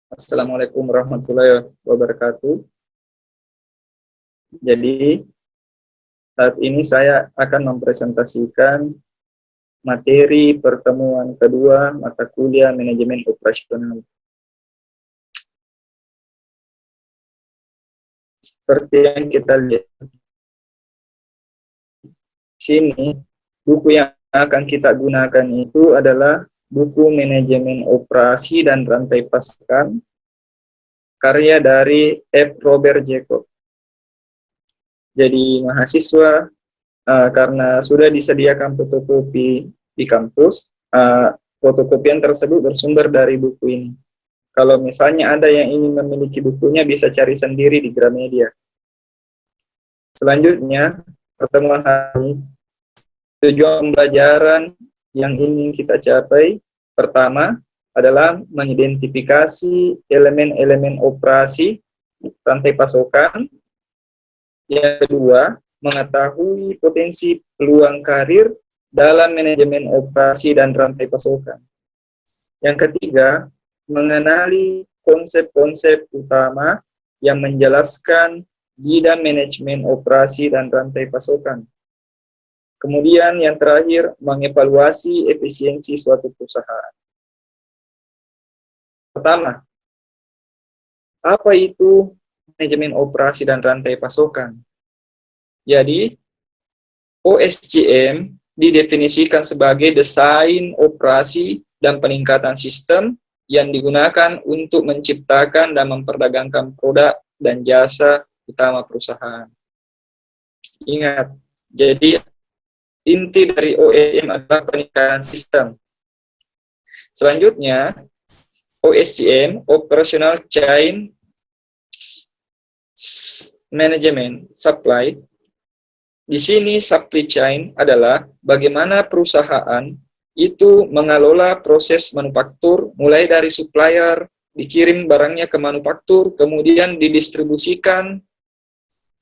Assalamualaikum warahmatullahi wabarakatuh. Jadi, saat ini saya akan mempresentasikan materi pertemuan kedua mata kuliah manajemen operasional. Seperti yang kita lihat di sini, buku yang akan kita gunakan itu adalah buku manajemen operasi dan rantai pasukan karya dari F. Robert Jacob. Jadi mahasiswa karena sudah disediakan fotokopi di kampus, fotokopian tersebut bersumber dari buku ini. Kalau misalnya ada yang ingin memiliki bukunya, bisa cari sendiri di Gramedia. Selanjutnya, pertemuan hari ini, tujuan pembelajaran yang ingin kita capai, pertama adalah mengidentifikasi elemen-elemen operasi rantai pasokan. Yang kedua, mengetahui potensi peluang karir dalam manajemen operasi dan rantai pasokan. Yang ketiga, mengenali konsep-konsep utama yang menjelaskan bidang manajemen operasi dan rantai pasokan. Kemudian yang terakhir, mengevaluasi efisiensi suatu perusahaan. Pertama, apa itu manajemen operasi dan rantai pasokan? Jadi, OSCM didefinisikan sebagai desain, operasi, dan peningkatan sistem yang digunakan untuk menciptakan dan memperdagangkan produk dan jasa utama perusahaan. Ingat, jadi inti dari OSCM adalah peningkatan sistem. Selanjutnya, OSCM, Operational Chain Management Supply. Di sini supply chain adalah bagaimana perusahaan itu mengelola proses manufaktur mulai dari supplier, dikirim barangnya ke manufaktur, kemudian didistribusikan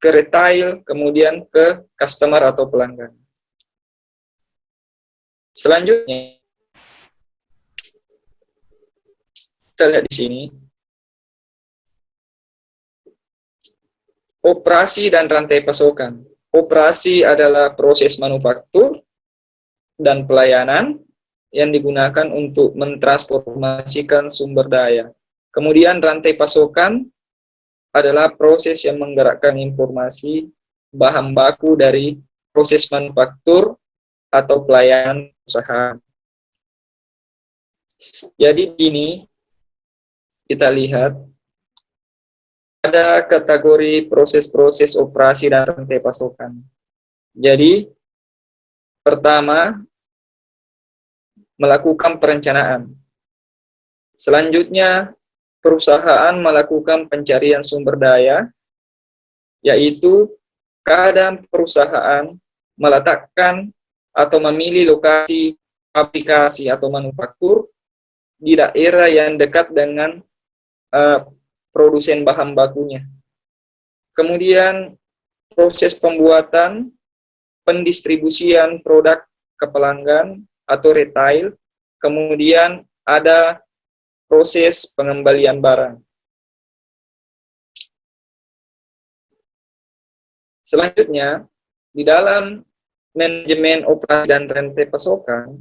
ke retail, kemudian ke customer atau pelanggan. Selanjutnya, kita lihat di sini, operasi dan rantai pasokan. Operasi adalah proses manufaktur dan pelayanan yang digunakan untuk mentransformasikan sumber daya. Kemudian rantai pasokan adalah proses yang menggerakkan informasi bahan baku dari proses manufaktur atau pelayanan usaha. Jadi ini kita lihat ada kategori proses-proses operasi dan rantai pasokan. Jadi, pertama, melakukan perencanaan. Selanjutnya, perusahaan melakukan pencarian sumber daya, yaitu kadang perusahaan meletakkan atau memilih lokasi aplikasi atau manufaktur di daerah yang dekat dengan produsen bahan bakunya. Kemudian proses pembuatan, pendistribusian produk ke pelanggan atau retail, kemudian ada proses pengembalian barang. Selanjutnya, di dalam manajemen operasi dan rantai pasokan,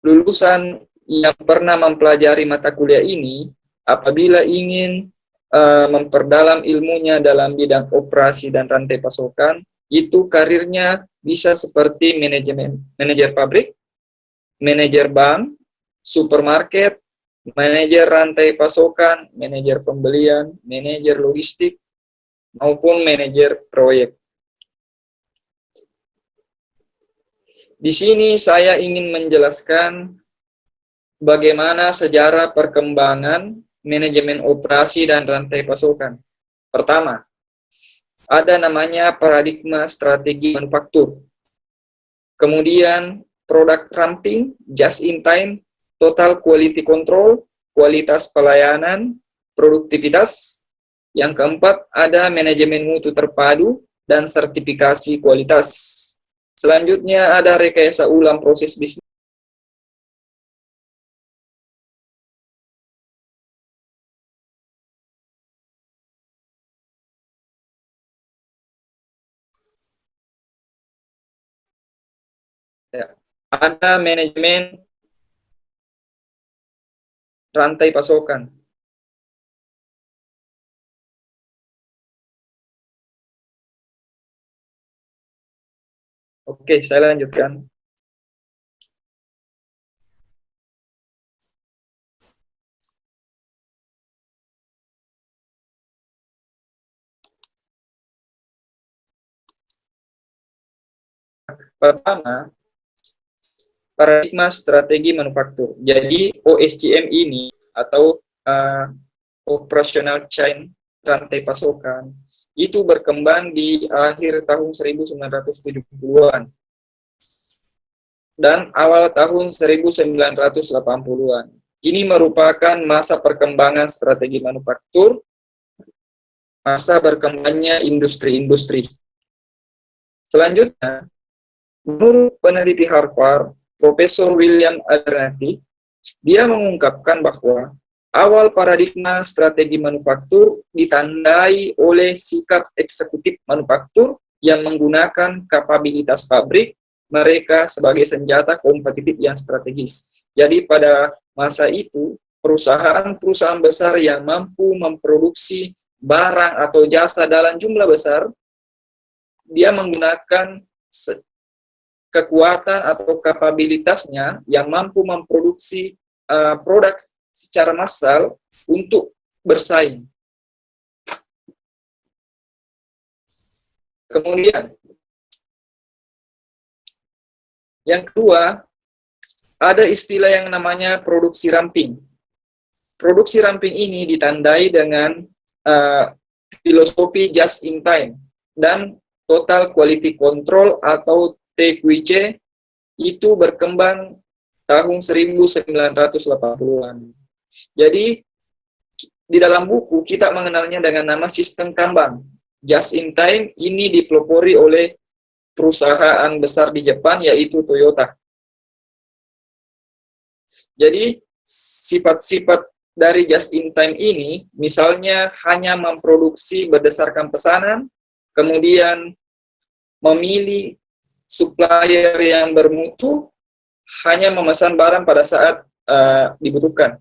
lulusan yang pernah mempelajari mata kuliah ini, apabila ingin memperdalam ilmunya dalam bidang operasi dan rantai pasokan, itu karirnya bisa seperti manajer pabrik, manajer bank, supermarket, manajer rantai pasokan, manajer pembelian, manajer logistik, maupun manajer proyek. Di sini saya ingin menjelaskan bagaimana sejarah perkembangan manajemen operasi dan rantai pasokan. Pertama, ada namanya paradigma strategi manufaktur. Kemudian product ramping, just in time, total quality control, kualitas pelayanan, produktivitas. Yang keempat, ada manajemen mutu terpadu dan sertifikasi kualitas. Selanjutnya ada rekayasa ulang proses bisnis. ada manajemen rantai pasokan. Oke, saya lanjutkan. Pertama, paradigma strategi manufaktur. Jadi OSCM ini atau Operational Chain Rantai Pasokan itu berkembang di akhir tahun 1970-an dan awal tahun 1980-an. Ini merupakan masa perkembangan strategi manufaktur, masa berkembangnya industri-industri. Selanjutnya, menurut peneliti Harvard, Profesor William Abernathy, dia mengungkapkan bahwa awal paradigma strategi manufaktur ditandai oleh sikap eksekutif manufaktur yang menggunakan kapabilitas pabrik mereka sebagai senjata kompetitif yang strategis. Jadi pada masa itu, perusahaan-perusahaan besar yang mampu memproduksi barang atau jasa dalam jumlah besar, dia menggunakan kekuatan atau kapabilitasnya yang mampu memproduksi produk secara massal untuk bersaing. Kemudian, yang kedua, ada istilah yang namanya produksi ramping. Produksi ramping ini ditandai dengan filosofi just in time dan total quality control atau TQC itu berkembang tahun 1980-an. Jadi di dalam buku kita mengenalnya dengan nama sistem Kanban. Just in time ini dipelopori oleh perusahaan besar di Jepang yaitu Toyota. Jadi sifat-sifat dari just in time ini misalnya hanya memproduksi berdasarkan pesanan, kemudian memilih supplier yang bermutu, hanya memesan barang pada saat dibutuhkan.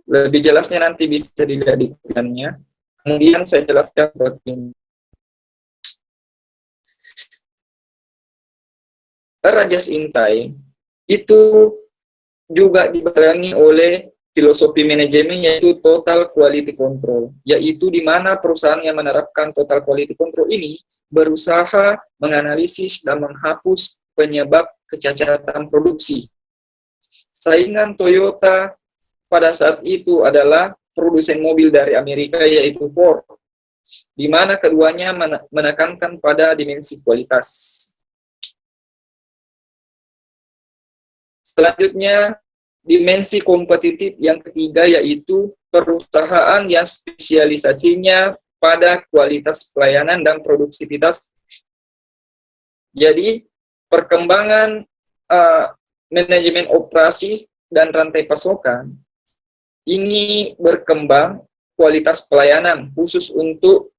Lebih jelasnya nanti bisa dilihat di plannya. Kemudian saya jelaskan seperti ini. Era just in time itu juga dibarengi oleh filosofi manajemen yaitu total quality control, yaitu di mana perusahaan yang menerapkan total quality control ini berusaha menganalisis dan menghapus penyebab kecacatan produksi. Saingan Toyota pada saat itu adalah produsen mobil dari Amerika yaitu Ford, di mana keduanya menekankan pada dimensi kualitas. Selanjutnya, dimensi kompetitif yang ketiga yaitu perusahaan yang spesialisasinya pada kualitas pelayanan dan produktivitas. Jadi, perkembangan manajemen operasi dan rantai pasokan ini berkembang kualitas pelayanan khusus untuk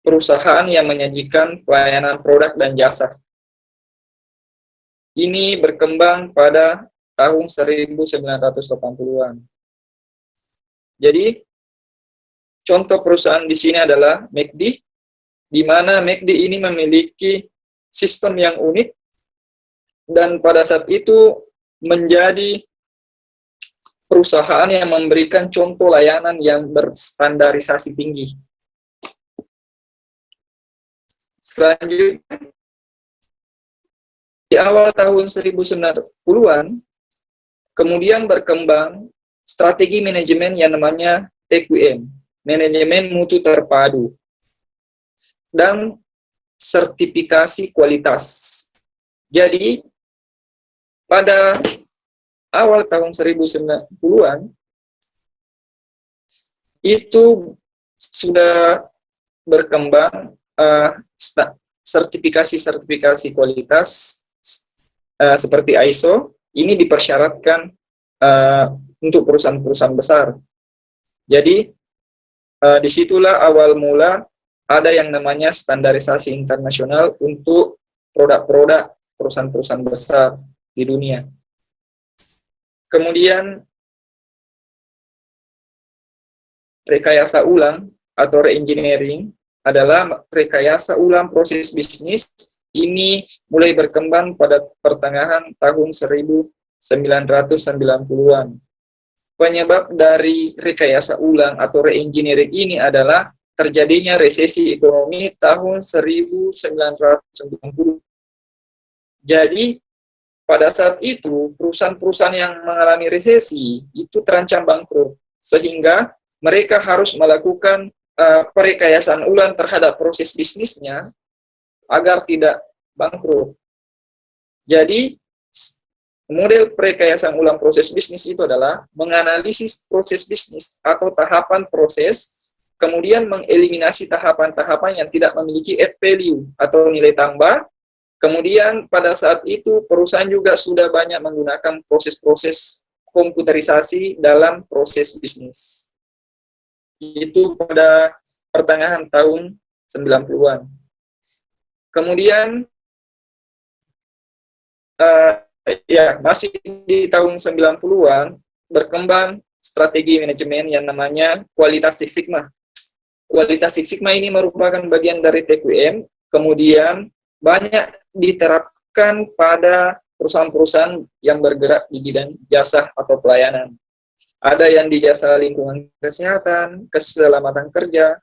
perusahaan yang menyajikan pelayanan produk dan jasa. Ini berkembang pada tahun 1980-an. Jadi, contoh perusahaan di sini adalah McD, di mana McD ini memiliki sistem yang unik, dan pada saat itu menjadi perusahaan yang memberikan contoh layanan yang berstandarisasi tinggi. Selanjutnya, di awal tahun 1990-an, kemudian berkembang strategi manajemen yang namanya TQM, manajemen mutu terpadu, dan sertifikasi kualitas. Jadi, pada awal tahun 1990-an, itu sudah berkembang sertifikasi kualitas seperti ISO, ini dipersyaratkan untuk perusahaan-perusahaan besar. Jadi, disitulah awal mula ada yang namanya standarisasi internasional untuk produk-produk perusahaan-perusahaan besar di dunia. Kemudian rekayasa ulang atau reengineering adalah rekayasa ulang proses bisnis. Ini mulai berkembang pada pertengahan tahun 1990-an. Penyebab dari rekayasa ulang atau reengineering ini adalah terjadinya resesi ekonomi tahun 1990. Jadi, pada saat itu, perusahaan-perusahaan yang mengalami resesi itu terancam bangkrut, sehingga mereka harus melakukan perekayasaan ulang terhadap proses bisnisnya agar tidak bangkrut. Jadi, model perekayasaan ulang proses bisnis itu adalah menganalisis proses bisnis atau tahapan proses, kemudian mengeliminasi tahapan-tahapan yang tidak memiliki add value atau nilai tambah. Kemudian pada saat itu perusahaan juga sudah banyak menggunakan proses-proses komputerisasi dalam proses bisnis. Itu pada pertengahan tahun 90-an. Kemudian masih di tahun 90-an berkembang strategi manajemen yang namanya kualitas Six Sigma. Kualitas Six Sigma ini merupakan bagian dari TQM, kemudian banyak diterapkan pada perusahaan-perusahaan yang bergerak di bidang jasa atau pelayanan. Ada yang di jasa lingkungan kesehatan, keselamatan kerja.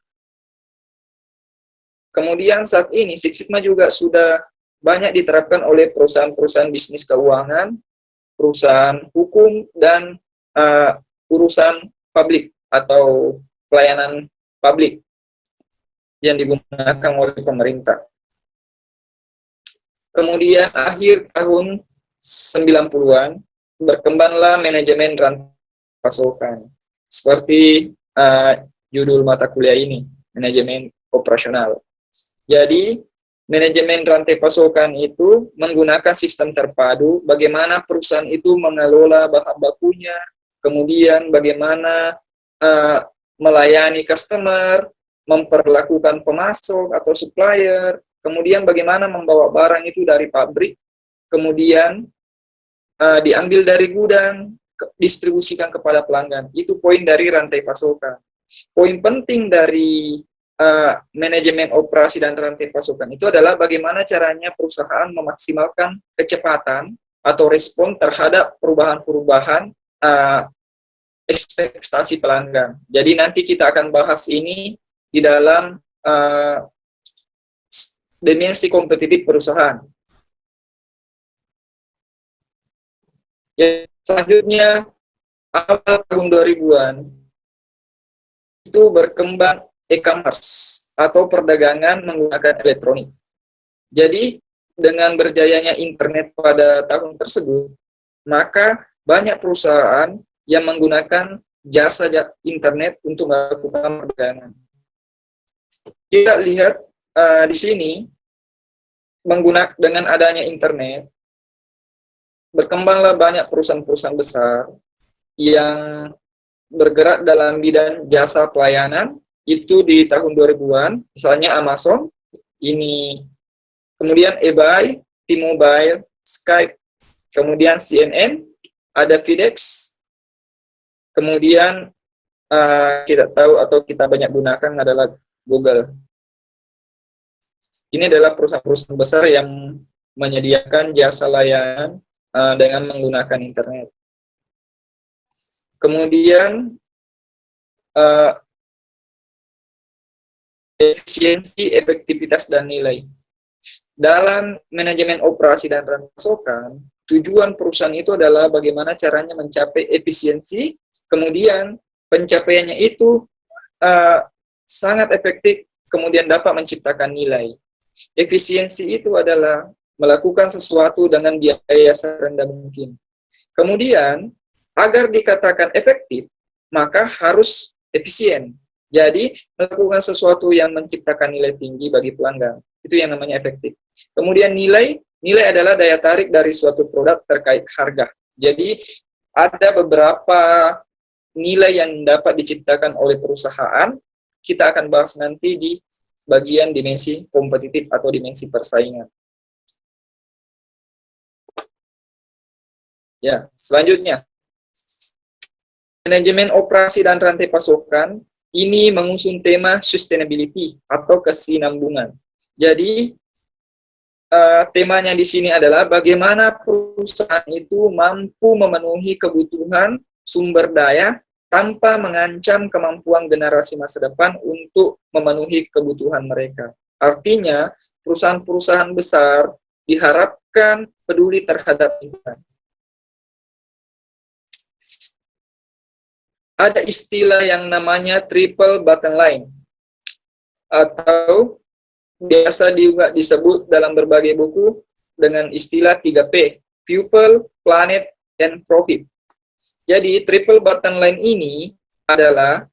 Kemudian saat ini Six Sigma juga sudah banyak diterapkan oleh perusahaan-perusahaan bisnis keuangan, perusahaan hukum, dan urusan publik atau pelayanan publik yang digunakan oleh pemerintah. Kemudian akhir tahun 90-an berkembanglah manajemen rantai pasokan. Seperti judul mata kuliah ini, manajemen operasional. Jadi, manajemen rantai pasokan itu menggunakan sistem terpadu, bagaimana perusahaan itu mengelola bahan bakunya, kemudian bagaimana melayani customer, memperlakukan pemasok atau supplier, kemudian bagaimana membawa barang itu dari pabrik, kemudian diambil dari gudang, distribusikan kepada pelanggan. Itu poin dari rantai pasokan. Poin penting dari manajemen operasi dan rantai pasokan itu adalah bagaimana caranya perusahaan memaksimalkan kecepatan atau respon terhadap perubahan-perubahan ekspektasi pelanggan. Jadi nanti kita akan bahas ini di dalam dimensi kompetitif perusahaan. Yang selanjutnya, awal tahun 2000-an itu berkembang e-commerce atau perdagangan menggunakan elektronik. Jadi, dengan berjayanya internet pada tahun tersebut, maka banyak perusahaan yang menggunakan jasa internet untuk melakukan perdagangan. Kita lihat di sini, dengan adanya internet, berkembanglah banyak perusahaan-perusahaan besar yang bergerak dalam bidang jasa pelayanan. Itu di tahun 2000-an, misalnya Amazon, ini, kemudian eBay, T-Mobile, Skype, kemudian CNN, ada FedEx, kemudian kita tahu atau kita banyak gunakan adalah Google. Ini adalah perusahaan-perusahaan besar yang menyediakan jasa layanan dengan menggunakan internet. Kemudian efisiensi, efektivitas, dan nilai. Dalam manajemen operasi dan rantai pasokan, tujuan perusahaan itu adalah bagaimana caranya mencapai efisiensi, kemudian pencapaiannya itu sangat efektif, kemudian dapat menciptakan nilai. Efisiensi itu adalah melakukan sesuatu dengan biaya serendah mungkin. Kemudian, agar dikatakan efektif, maka harus efisien. Jadi, melakukan sesuatu yang menciptakan nilai tinggi bagi pelanggan. Itu yang namanya efektif. Kemudian nilai adalah daya tarik dari suatu produk terkait harga. Jadi, ada beberapa nilai yang dapat diciptakan oleh perusahaan. Kita akan bahas nanti di bagian dimensi kompetitif atau dimensi persaingan. Ya, selanjutnya, manajemen operasi dan rantai pasokan ini mengusung tema sustainability atau kesinambungan. Jadi, temanya di sini adalah bagaimana perusahaan itu mampu memenuhi kebutuhan sumber daya tanpa mengancam kemampuan generasi masa depan untuk memenuhi kebutuhan mereka. Artinya, perusahaan-perusahaan besar diharapkan peduli terhadap lingkungan. Ada istilah yang namanya triple bottom line, atau biasa juga disebut dalam berbagai buku dengan istilah 3P, People, Planet, and Profit. Jadi, triple bottom line ini adalah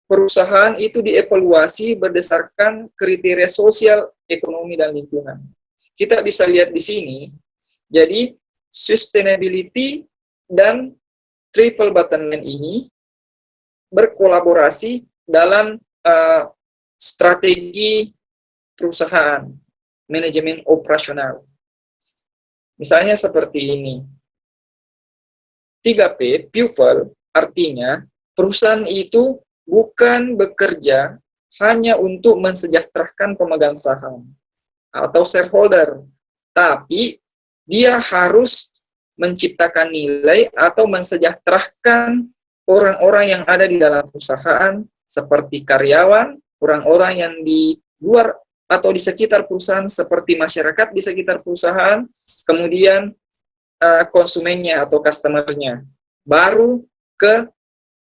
perusahaan itu dievaluasi berdasarkan kriteria sosial, ekonomi, dan lingkungan. Kita bisa lihat di sini, jadi sustainability dan triple bottom line ini berkolaborasi dalam strategi perusahaan, manajemen operasional. Misalnya seperti ini. 3P, people, artinya perusahaan itu bukan bekerja hanya untuk mensejahterakan pemegang saham atau shareholder, tapi dia harus menciptakan nilai atau mensejahterakan orang-orang yang ada di dalam perusahaan, seperti karyawan, orang-orang yang di luar atau di sekitar perusahaan, seperti masyarakat di sekitar perusahaan, kemudian konsumennya atau customer-nya, baru ke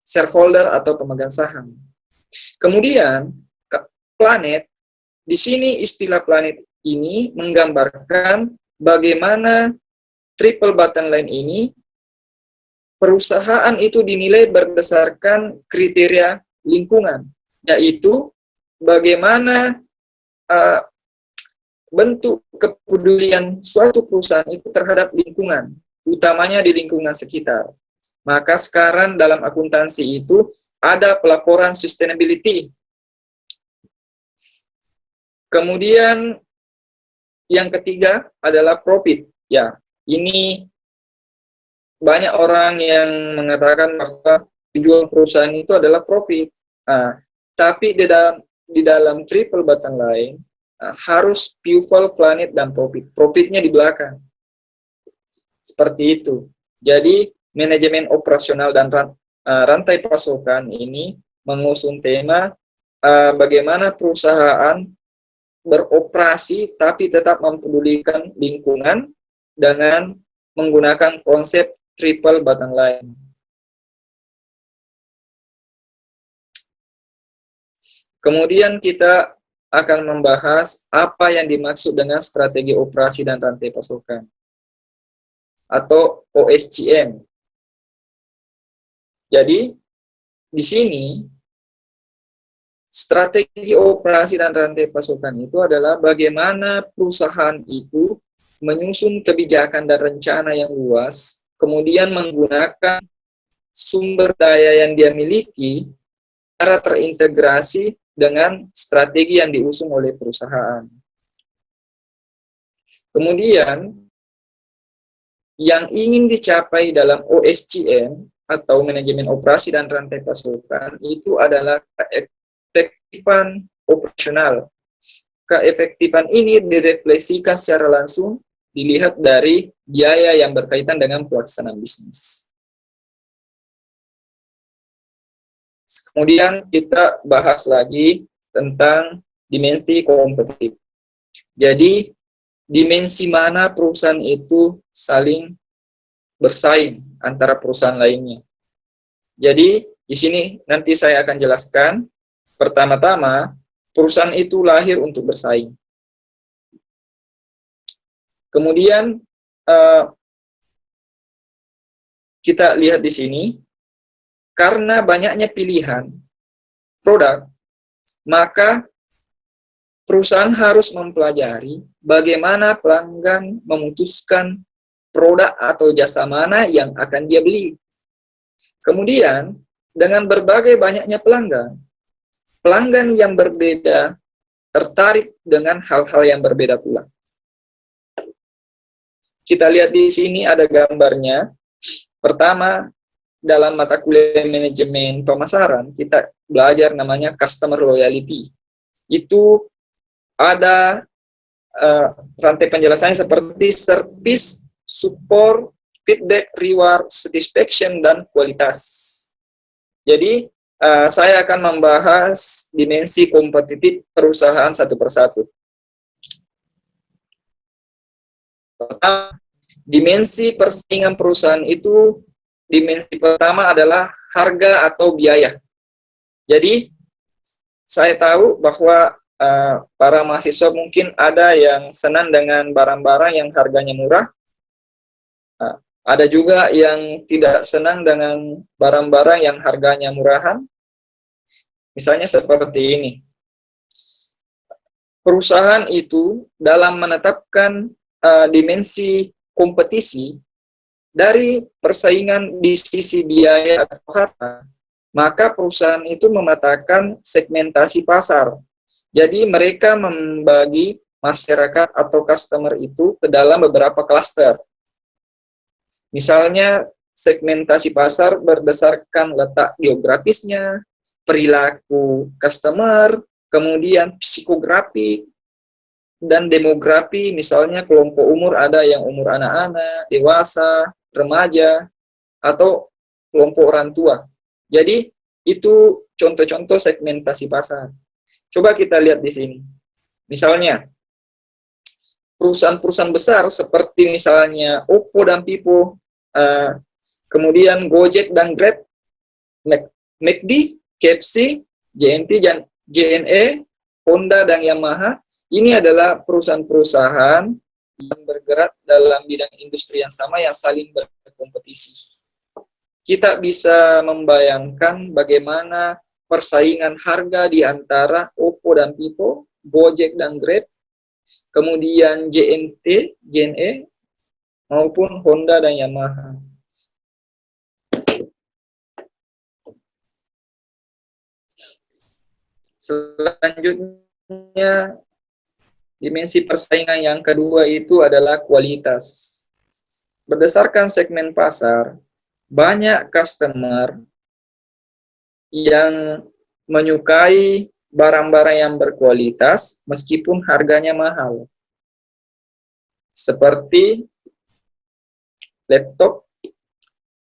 shareholder atau pemegang saham. Kemudian, planet, di sini istilah planet ini menggambarkan bagaimana triple bottom line ini perusahaan itu dinilai berdasarkan kriteria lingkungan, yaitu bagaimana bentuk kepedulian suatu perusahaan itu terhadap lingkungan, utamanya di lingkungan sekitar. Maka sekarang dalam akuntansi itu ada pelaporan sustainability. Kemudian yang ketiga adalah profit. Ya, ini banyak orang yang mengatakan bahwa tujuan perusahaan itu adalah profit. Tapi di dalam triple bottom line harus people, planet, dan profit. Profitnya di belakang. Seperti itu. Jadi, manajemen operasional dan rantai pasokan ini mengusung tema bagaimana perusahaan beroperasi tapi tetap mempedulikan lingkungan dengan menggunakan konsep triple bottom line. Kemudian kita akan membahas apa yang dimaksud dengan strategi operasi dan rantai pasokan atau OSCM. Jadi, di sini strategi operasi dan rantai pasokan itu adalah bagaimana perusahaan itu menyusun kebijakan dan rencana yang luas, kemudian menggunakan sumber daya yang dia miliki secara terintegrasi dengan strategi yang diusung oleh perusahaan. Kemudian, yang ingin dicapai dalam OSCM atau manajemen operasi dan rantai pasokan itu adalah keefektifan operasional. Keefektifan ini direfleksikan secara langsung dilihat dari biaya yang berkaitan dengan pelaksanaan bisnis. Kemudian kita bahas lagi tentang dimensi kompetitif. Jadi, dimensi mana perusahaan itu saling bersaing antara perusahaan lainnya. Jadi, di sini nanti saya akan jelaskan. Pertama-tama, perusahaan itu lahir untuk bersaing. Kemudian, kita lihat di sini, karena banyaknya pilihan produk, maka perusahaan harus mempelajari bagaimana pelanggan memutuskan produk atau jasa mana yang akan dia beli. Kemudian, dengan berbagai banyaknya pelanggan yang berbeda tertarik dengan hal-hal yang berbeda pula. Kita lihat di sini ada gambarnya. Pertama, dalam mata kuliah manajemen pemasaran, kita belajar namanya customer loyalty. Itu ada rantai penjelasannya seperti service, support, feedback, reward, satisfaction, dan kualitas. Jadi, saya akan membahas dimensi kompetitif perusahaan satu persatu. Pertama, dimensi persaingan perusahaan itu, dimensi pertama adalah harga atau biaya. Jadi, saya tahu bahwa para mahasiswa mungkin ada yang senang dengan barang-barang yang harganya murah. Ada juga yang tidak senang dengan barang-barang yang harganya murahan. Misalnya seperti ini. Perusahaan itu dalam menetapkan dimensi kompetisi dari persaingan di sisi biaya atau harga, maka perusahaan itu memetakan segmentasi pasar. Jadi mereka membagi masyarakat atau customer itu ke dalam beberapa klaster. Misalnya segmentasi pasar berdasarkan letak geografisnya, perilaku customer, kemudian psikografi dan demografi, misalnya kelompok umur ada yang umur anak-anak, dewasa, remaja, atau kelompok orang tua. Jadi itu contoh-contoh segmentasi pasar. Coba kita lihat di sini. Misalnya perusahaan-perusahaan besar seperti misalnya Oppo dan Vivo, kemudian Gojek dan Grab, McD, KFC, JNT dan JNE, Honda dan Yamaha, ini adalah perusahaan-perusahaan yang bergerak dalam bidang industri yang sama yang saling berkompetisi. Kita bisa membayangkan bagaimana persaingan harga di antara Oppo dan Vivo, Gojek dan Grab, kemudian JNT, JNE, maupun Honda dan Yamaha. Selanjutnya, dimensi persaingan yang kedua itu adalah kualitas. Berdasarkan segmen pasar, banyak customer yang menyukai barang-barang yang berkualitas meskipun harganya mahal. Seperti laptop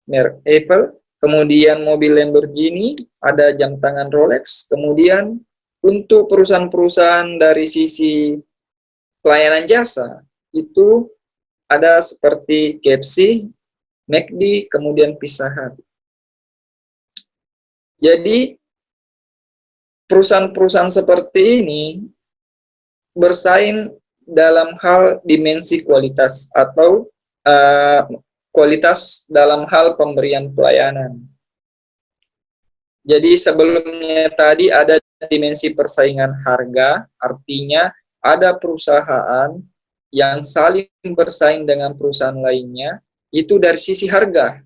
merek Apple, kemudian mobil Lamborghini, ada jam tangan Rolex, kemudian untuk perusahaan-perusahaan dari sisi pelayanan jasa, itu ada seperti KFC, McD, kemudian Pizza Hut. Jadi, perusahaan-perusahaan seperti ini bersaing dalam hal dimensi kualitas atau kualitas dalam hal pemberian pelayanan. Jadi sebelumnya tadi ada dimensi persaingan harga, artinya ada perusahaan yang saling bersaing dengan perusahaan lainnya, itu dari sisi harga.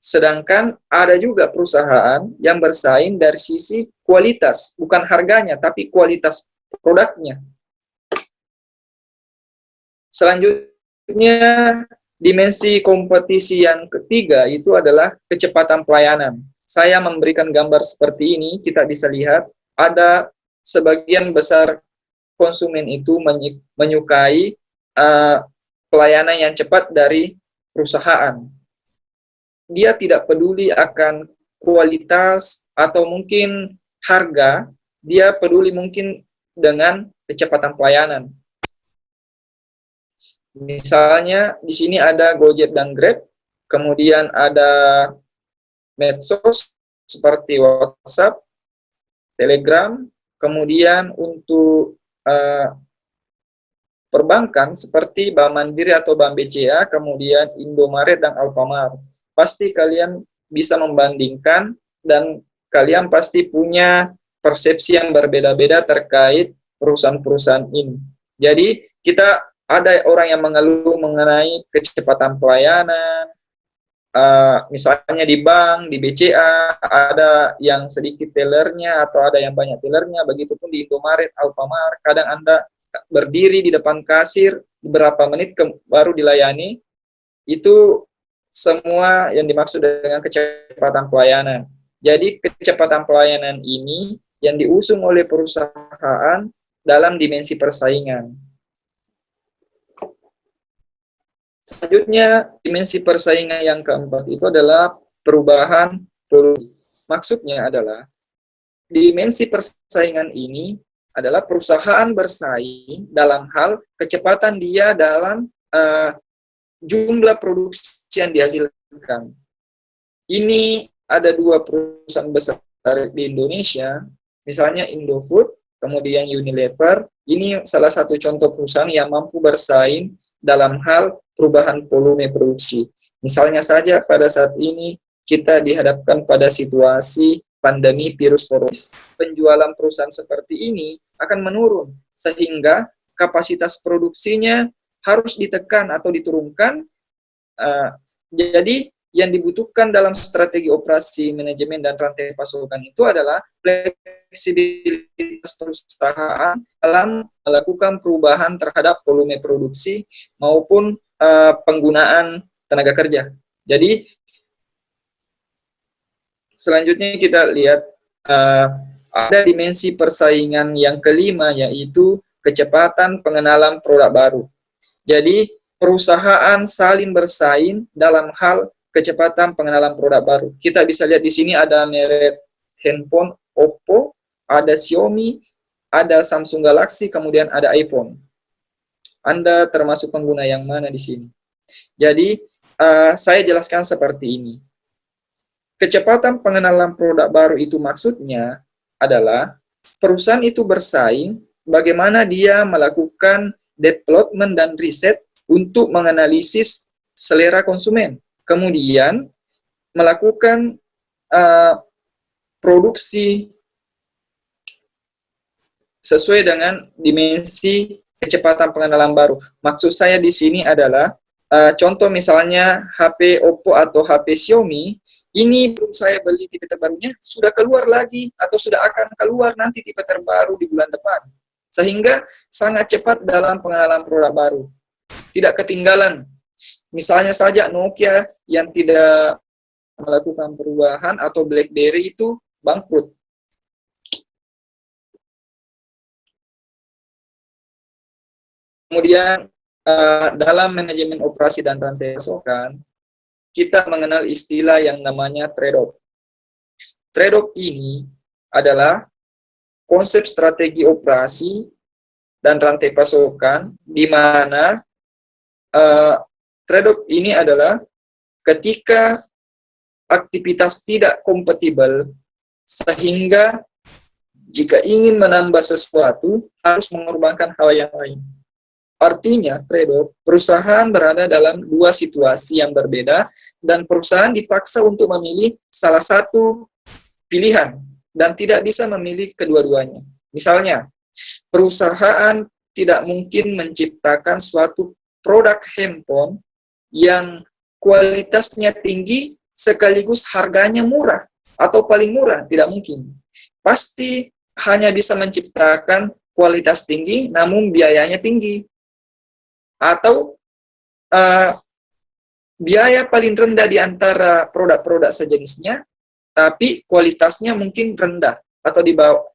Sedangkan ada juga perusahaan yang bersaing dari sisi kualitas, bukan harganya, tapi kualitas produknya. Selanjutnya, dimensi kompetisi yang ketiga itu adalah kecepatan pelayanan. Saya memberikan gambar seperti ini, kita bisa lihat ada sebagian besar konsumen itu menyukai pelayanan yang cepat dari perusahaan. Dia tidak peduli akan kualitas atau mungkin harga, dia peduli mungkin dengan kecepatan pelayanan. Misalnya di sini ada Gojek dan Grab, kemudian ada medsos seperti WhatsApp, Telegram, kemudian untuk perbankan seperti Bank Mandiri atau Bank BCA, kemudian Indomaret dan Alfamart. Pasti kalian bisa membandingkan dan kalian pasti punya persepsi yang berbeda-beda terkait perusahaan-perusahaan ini. Jadi kita ada orang yang mengeluh mengenai kecepatan pelayanan, misalnya di bank, di BCA, ada yang sedikit tellernya atau ada yang banyak tellernya, begitupun di Indomaret, Alfamart, kadang Anda berdiri di depan kasir beberapa menit baru dilayani, itu semua yang dimaksud dengan kecepatan pelayanan. Jadi kecepatan pelayanan ini yang diusung oleh perusahaan dalam dimensi persaingan. Selanjutnya, dimensi persaingan yang keempat itu adalah perubahan produksi. Maksudnya adalah, dimensi persaingan ini adalah perusahaan bersaing dalam hal kecepatan dia dalam jumlah produksi yang dihasilkan. Ini ada dua perusahaan besar di Indonesia, misalnya Indofood, kemudian Unilever. Ini salah satu contoh perusahaan yang mampu bersaing dalam hal perubahan volume produksi. Misalnya saja pada saat ini kita dihadapkan pada situasi pandemi virus corona. Penjualan perusahaan seperti ini akan menurun, sehingga kapasitas produksinya harus ditekan atau diturunkan. Jadi yang dibutuhkan dalam strategi operasi manajemen dan rantai pasokan itu adalah fleksibilitas perusahaan dalam melakukan perubahan terhadap volume produksi maupun penggunaan tenaga kerja. Jadi selanjutnya kita lihat ada dimensi persaingan yang kelima, yaitu kecepatan pengenalan produk baru. Jadi perusahaan saling bersaing dalam hal kecepatan pengenalan produk baru. Kita bisa lihat di sini ada merek handphone Oppo, ada Xiaomi, ada Samsung Galaxy, kemudian ada iPhone. Anda termasuk pengguna yang mana di sini? Jadi, saya jelaskan seperti ini. Kecepatan pengenalan produk baru itu maksudnya adalah perusahaan itu bersaing bagaimana dia melakukan development dan riset untuk menganalisis selera konsumen. Kemudian melakukan produksi sesuai dengan dimensi kecepatan pengenalan baru. Maksud saya di sini adalah contoh misalnya HP Oppo atau HP Xiaomi, ini belum saya beli tipe terbarunya, sudah keluar lagi atau sudah akan keluar nanti tipe terbaru di bulan depan. Sehingga sangat cepat dalam pengenalan produk baru. Tidak ketinggalan. Misalnya saja Nokia yang tidak melakukan perubahan atau BlackBerry itu bangkrut. Kemudian dalam manajemen operasi dan rantai pasokan, kita mengenal istilah yang namanya trade-off. Trade-off ini adalah konsep strategi operasi dan rantai pasokan, di mana trade-off ini adalah ketika aktivitas tidak kompatibel, sehingga jika ingin menambah sesuatu harus mengorbankan hal yang lain. Artinya, trade-off, perusahaan berada dalam dua situasi yang berbeda dan perusahaan dipaksa untuk memilih salah satu pilihan dan tidak bisa memilih kedua-duanya. Misalnya, perusahaan tidak mungkin menciptakan suatu produk handphone yang kualitasnya tinggi sekaligus harganya murah atau paling murah, tidak mungkin. Pasti hanya bisa menciptakan kualitas tinggi namun biayanya tinggi. Atau biaya paling rendah di antara produk-produk sejenisnya, tapi kualitasnya mungkin rendah atau di bawah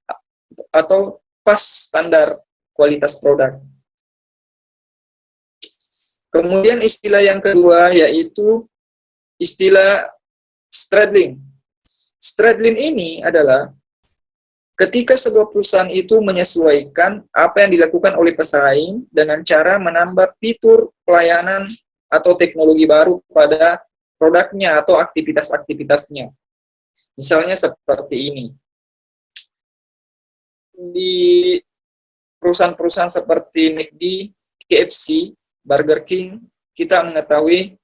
atau pas standar kualitas produk. Kemudian istilah yang kedua yaitu istilah straddling. Straddling ini adalah ketika sebuah perusahaan itu menyesuaikan apa yang dilakukan oleh pesaing dengan cara menambah fitur pelayanan atau teknologi baru pada produknya atau aktivitas-aktivitasnya. Misalnya seperti ini. Di perusahaan-perusahaan seperti McD, KFC, Burger King, kita mengetahui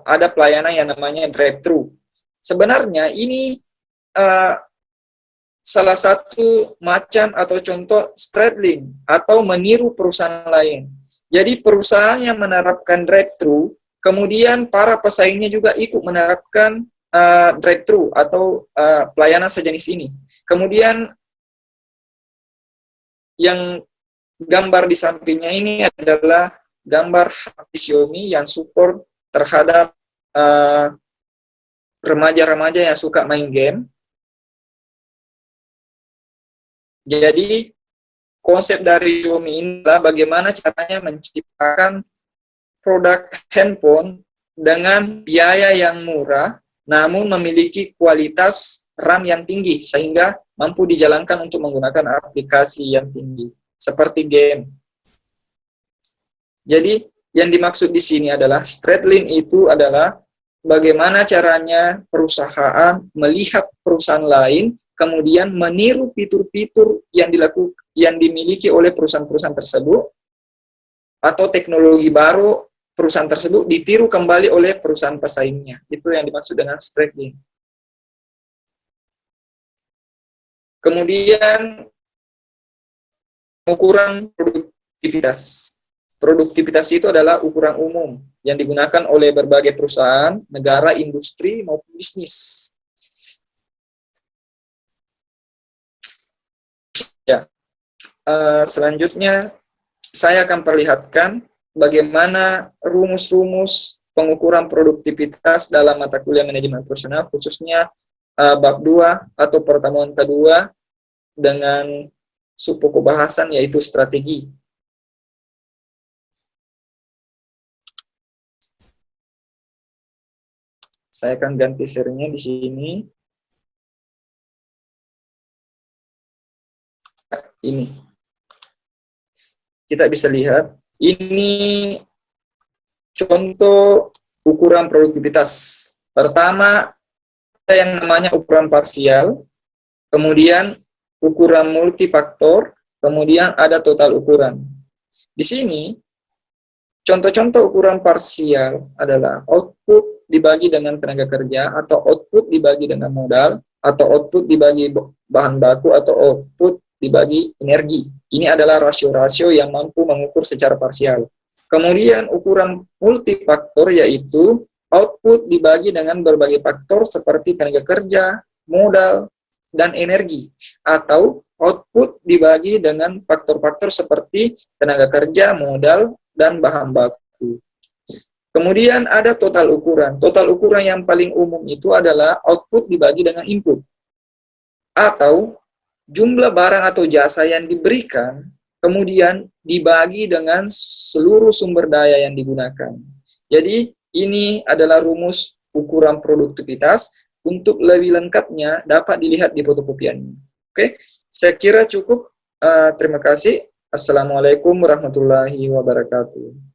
ada pelayanan yang namanya drive-thru. Sebenarnya ini salah satu macam atau contoh straddling atau meniru perusahaan lain. Jadi perusahaan yang menerapkan drive-thru Kemudian para pesaingnya juga ikut menerapkan drive-thru atau pelayanan sejenis ini. Kemudian yang gambar di sampingnya ini adalah gambar Xiaomi yang support terhadap remaja-remaja yang suka main game. Jadi konsep dari Xiaomi ini adalah bagaimana caranya menciptakan produk handphone dengan biaya yang murah, namun memiliki kualitas RAM yang tinggi, sehingga mampu dijalankan untuk menggunakan aplikasi yang tinggi, seperti game. Jadi, yang dimaksud di sini adalah Stratlink itu adalah bagaimana caranya perusahaan melihat perusahaan lain, kemudian meniru fitur-fitur yang dimiliki oleh perusahaan-perusahaan tersebut, atau teknologi baru perusahaan tersebut ditiru kembali oleh perusahaan pesaingnya. Itu yang dimaksud dengan Stratlink. Kemudian ukuran produktivitas. Produktivitas itu adalah ukuran umum yang digunakan oleh berbagai perusahaan, negara, industri, maupun bisnis. Ya, selanjutnya saya akan perlihatkan bagaimana rumus-rumus pengukuran produktivitas dalam mata kuliah manajemen personal, khususnya bab 2 atau pertemuan kedua dengan subpokok bahasan yaitu strategi. Saya akan ganti share-nya di sini. Ini. Kita bisa lihat, ini contoh ukuran produktivitas. Pertama, ada yang namanya ukuran parsial, kemudian ukuran multifaktor, kemudian ada total ukuran. Di sini, contoh-contoh ukuran parsial adalah output dibagi dengan tenaga kerja, atau output dibagi dengan modal, atau output dibagi bahan baku, atau output dibagi energi. Ini adalah rasio-rasio yang mampu mengukur secara parsial. Kemudian ukuran multifaktor yaitu output dibagi dengan berbagai faktor seperti tenaga kerja, modal, dan energi. Atau output dibagi dengan faktor-faktor seperti tenaga kerja, modal, dan bahan baku. Kemudian ada total ukuran. Total ukuran yang paling umum itu adalah output dibagi dengan input. Atau jumlah barang atau jasa yang diberikan, kemudian dibagi dengan seluruh sumber daya yang digunakan. Jadi, ini adalah rumus ukuran produktivitas. Untuk lebih lengkapnya, dapat dilihat di fotokopiannya. Oke, saya kira cukup. Terima kasih. Assalamualaikum warahmatullahi wabarakatuh.